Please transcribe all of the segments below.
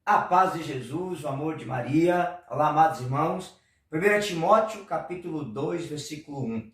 A paz de Jesus, o amor de Maria. Olá, amados irmãos. 1 Timóteo, capítulo 2, versículo 1.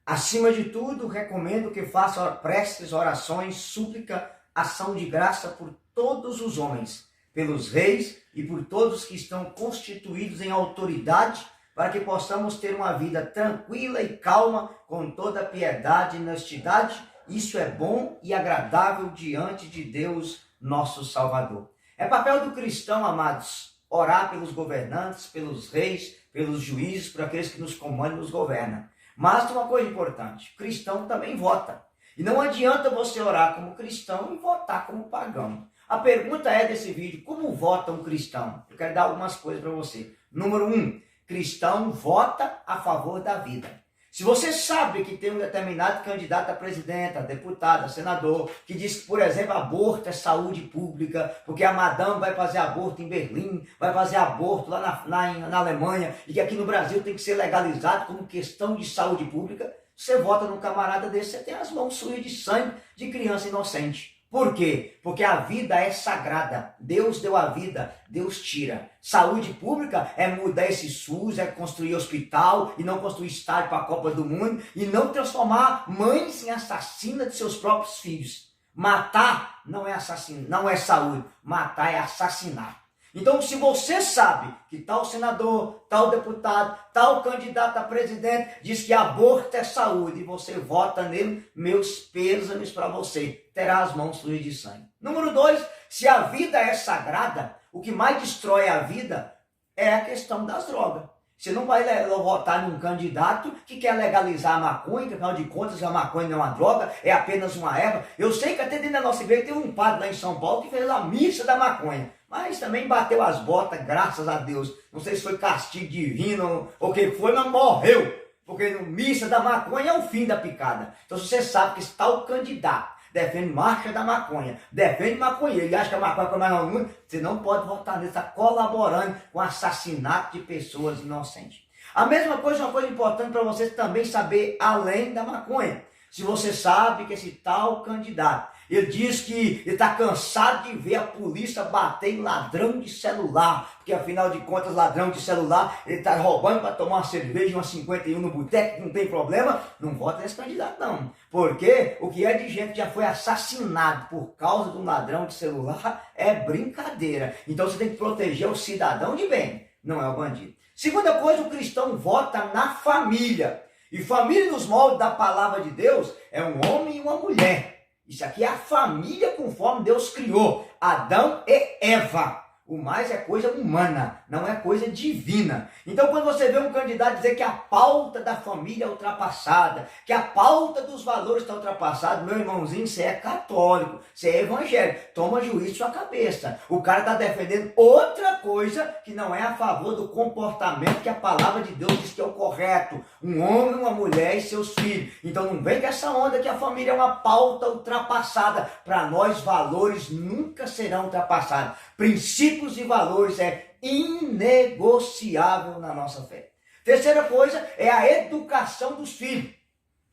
Acima de tudo, recomendo que façam preces, orações, súplica, ação de graça por todos os homens, pelos reis e por todos que estão constituídos em autoridade, para que possamos ter uma vida tranquila e calma, com toda piedade e honestidade. Isso é bom e agradável diante de Deus, nosso Salvador. É papel do cristão, amados, orar pelos governantes, pelos reis, pelos juízes, por aqueles que nos comandam e nos governam. Mas tem uma coisa importante, o cristão também vota. E não adianta você orar como cristão e votar como pagão. A pergunta desse vídeo, como vota um cristão? Eu quero dar algumas coisas para você. Número 1, cristão vota a favor da vida. Se você sabe que tem um determinado candidato a presidente, a deputado, a senador, que diz que, por exemplo, aborto é saúde pública, porque a madame vai fazer aborto em Berlim, vai fazer aborto lá na Alemanha, e que aqui no Brasil tem que ser legalizado como questão de saúde pública, você vota num camarada desse, você tem as mãos sujas de sangue de criança inocente. Por quê? Porque a vida é sagrada. Deus deu a vida, Deus tira. Saúde pública é mudar esse SUS, é construir hospital e não construir estádio para a Copa do Mundo e não transformar mães em assassinas de seus próprios filhos. Matar não é assassino, não é saúde. Matar é assassinar. Então, se você sabe que tal senador, tal deputado, tal candidato a presidente diz que aborto é saúde e você vota nele, meus pêsames para você, terá as mãos sujas de sangue. Número 2, se a vida é sagrada, o que mais destrói a vida é a questão das drogas. Você não vai votar num candidato que quer legalizar a maconha, que afinal de contas a maconha não é uma droga, é apenas uma erva. Eu sei que até dentro da nossa igreja tem um padre lá em São Paulo que fez a missa da maconha, mas também bateu as botas, graças a Deus. Não sei se foi castigo divino ou o que foi, mas morreu. Porque no missa da maconha é o fim da picada. Então se você sabe que esse tal candidato defende marcha da maconha, defende maconheiro, ele acha que a maconha é mais no mundo, você não pode votar nele, está colaborando com o assassinato de pessoas inocentes. A mesma coisa, uma coisa importante para você também saber além da maconha. Se você sabe que esse tal candidato, ele diz que ele está cansado de ver a polícia bater em ladrão de celular, porque afinal de contas, ladrão de celular, ele está roubando para tomar uma cerveja, uma 51 no boteco, não tem problema, não vota nesse candidato não. Porque o que é de gente que já foi assassinado por causa de um ladrão de celular é brincadeira. Então você tem que proteger o cidadão de bem, não é o bandido. Segunda coisa, o cristão vota na família. E família nos moldes da palavra de Deus é um homem e uma mulher. Isso aqui é a família conforme Deus criou, Adão e Eva. O mais é coisa humana, não é coisa divina. Então quando você vê um candidato dizer que a pauta da família é ultrapassada, que a pauta dos valores está ultrapassada, meu irmãozinho, você é católico, você é evangélico, toma juízo sua cabeça. O cara está defendendo outra coisa que não é a favor do comportamento que a palavra de Deus diz que é o correto. Um homem, uma mulher e seus filhos. Então não vem com essa onda que a família é uma pauta ultrapassada. Para nós, valores nunca serão ultrapassados. Princípios e valores é inegociável na nossa fé. Terceira coisa é a educação dos filhos.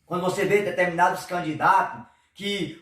Quando você vê determinados candidatos que,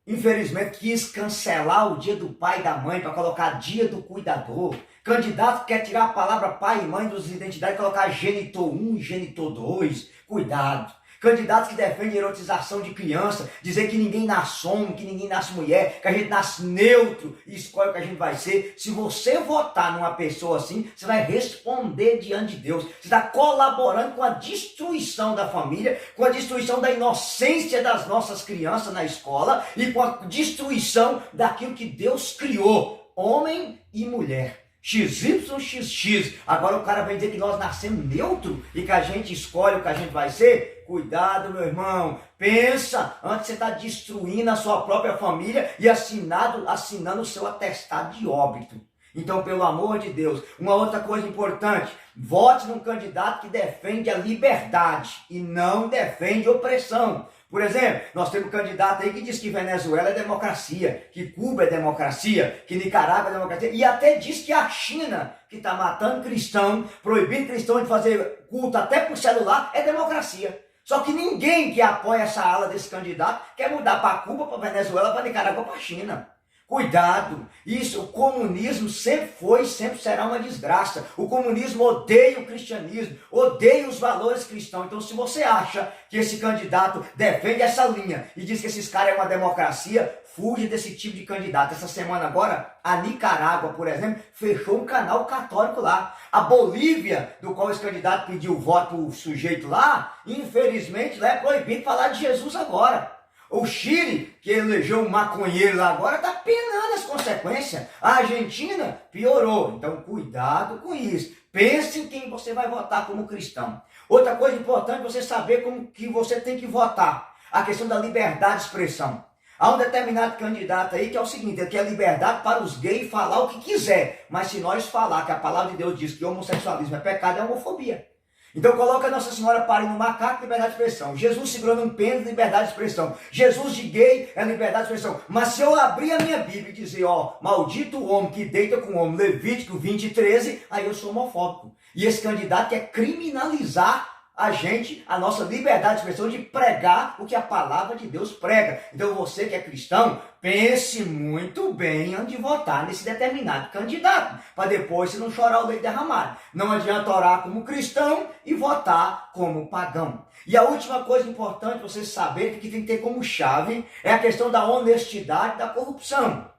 infelizmente, quis cancelar o dia do pai e da mãe para colocar dia do cuidador. Candidato que quer tirar a palavra pai e mãe das identidades e colocar genitor 1 e genitor 2. Cuidado. Candidatos que defendem erotização de criança, dizer que ninguém nasce homem, que ninguém nasce mulher, que a gente nasce neutro e escolhe o que a gente vai ser. Se você votar numa pessoa assim, você vai responder diante de Deus. Você está colaborando com a destruição da família, com a destruição da inocência das nossas crianças na escola e com a destruição daquilo que Deus criou, homem e mulher. XYXX. Agora o cara vem dizer que nós nascemos neutro e que a gente escolhe o que a gente vai ser. Cuidado, meu irmão. Pensa antes de você estar destruindo a sua própria família e assinando o seu atestado de óbito. Então, pelo amor de Deus, uma outra coisa importante, vote num candidato que defende a liberdade e não defende opressão. Por exemplo, nós temos um candidato aí que diz que Venezuela é democracia, que Cuba é democracia, que Nicarágua é democracia, e até diz que a China, que está matando cristão, proibindo cristão de fazer culto até por celular, é democracia. Só que ninguém que apoia essa ala desse candidato quer mudar para Cuba, para Venezuela, para Nicarágua, para a China. Cuidado, isso, o comunismo sempre foi e sempre será uma desgraça. O comunismo odeia o cristianismo, odeia os valores cristãos. Então, se você acha que esse candidato defende essa linha e diz que esses caras é uma democracia, fuja desse tipo de candidato. Essa semana agora, a Nicarágua, por exemplo, fechou um canal católico lá. A Bolívia, do qual esse candidato pediu voto pro sujeito lá, infelizmente lá é proibido falar de Jesus agora. O Chile, que elegeu um maconheiro lá agora, está penando as consequências. A Argentina piorou. Então, cuidado com isso. Pense em quem você vai votar como cristão. Outra coisa importante é você saber como que você tem que votar. A questão da liberdade de expressão. Há um determinado candidato aí que é o seguinte, ele quer liberdade para os gays falar o que quiser. Mas se nós falar que a palavra de Deus diz que homossexualismo é pecado, é homofobia. Então coloca Nossa Senhora parindo um macaco, liberdade de expressão. Jesus segurando um pênis, liberdade de expressão. Jesus de gay é liberdade de expressão. Mas se eu abrir a minha Bíblia e dizer, ó, maldito o homem que deita com o homem, Levítico 20:13, aí eu sou homofóbico. E esse candidato quer criminalizar a gente, a nossa liberdade de expressão de pregar o que a palavra de Deus prega. Então você que é cristão, pense muito bem antes de votar nesse determinado candidato, para depois você não chorar o leite derramado. Não adianta orar como cristão e votar como pagão. E a última coisa importante você saber, que tem que ter como chave, é a questão da honestidade e da corrupção.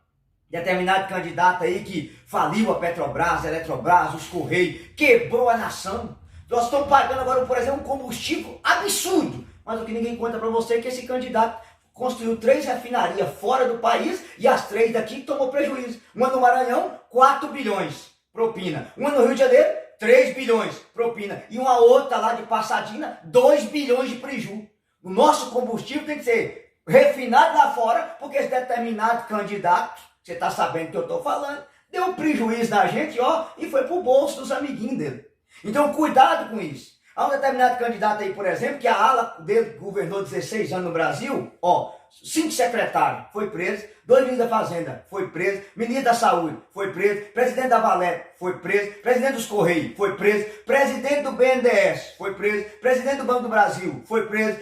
Determinado candidato aí que faliu a Petrobras, a Eletrobras, os Correios, quebrou a nação. Nós estamos pagando agora, por exemplo, um combustível absurdo. Mas o que ninguém conta para você é que esse candidato construiu 3 refinarias fora do país e as 3 daqui tomou prejuízo. Uma no Maranhão, 4 bilhões propina. Uma no Rio de Janeiro, 3 bilhões propina. E uma outra lá de Passadina, 2 bilhões de prejuízo. O nosso combustível tem que ser refinado lá fora, porque esse determinado candidato, você está sabendo que eu estou falando, deu um prejuízo na gente, ó, e foi pro bolso dos amiguinhos dele. Então, cuidado com isso. Há um determinado candidato aí, por exemplo, que a ala dele governou 16 anos no Brasil, ó, 5 secretários, foi preso, 2 ministros da Fazenda, foi preso, ministro da Saúde, foi preso, presidente da Valete, foi preso, presidente dos Correios, foi preso, presidente do BNDES, foi preso, presidente do Banco do Brasil, foi preso.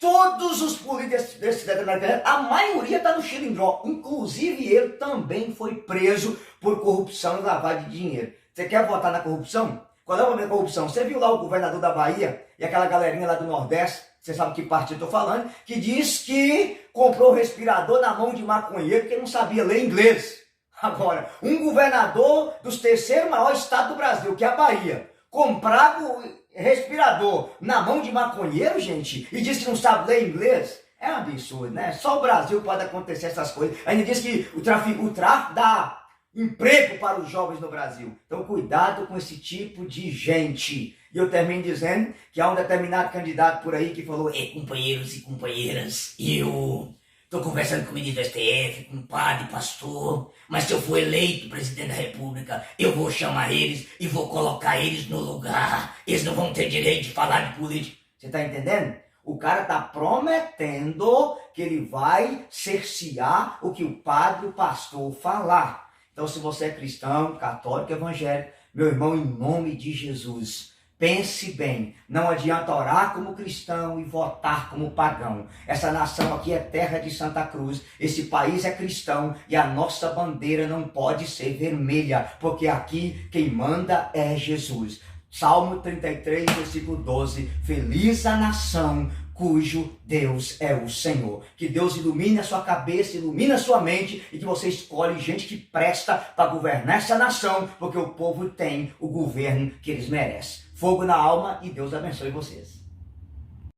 Todos os políticos desse determinado candidato, a maioria está no xilindró, inclusive ele também foi preso por corrupção e lavagem de dinheiro. Você quer votar na corrupção? Qual é o problema da corrupção? Você viu lá o governador da Bahia e aquela galerinha lá do Nordeste, você sabe que partido eu estou falando, que diz que comprou o respirador na mão de maconheiro porque não sabia ler inglês. Agora, um governador dos 3º maior estado do Brasil, que é a Bahia, comprava o respirador na mão de maconheiro, gente, e diz que não sabe ler inglês, é um absurdo, né? Só o Brasil pode acontecer essas coisas. Ainda diz que o tráfico dá emprego para os jovens no Brasil. Então, cuidado com esse tipo de gente. E eu termino dizendo que há um determinado candidato por aí que falou: companheiros e companheiras, eu estou conversando com o ministro do STF, com o padre, pastor, mas se eu for eleito presidente da República, eu vou chamar eles e vou colocar eles no lugar. Eles não vão ter direito de falar de política. Você está entendendo? O cara está prometendo que ele vai cercear o que o padre e o pastor falar. Então, se você é cristão, católico, evangélico, meu irmão, em nome de Jesus, pense bem. Não adianta orar como cristão e votar como pagão. Essa nação aqui é terra de Santa Cruz. Esse país é cristão e a nossa bandeira não pode ser vermelha, porque aqui quem manda é Jesus. Salmo 33, versículo 12. Feliz a nação cujo Deus é o Senhor. Que Deus ilumine a sua cabeça, ilumine a sua mente e que você escolhe gente que presta para governar essa nação, porque o povo tem o governo que eles merecem. Fogo na alma e Deus abençoe vocês.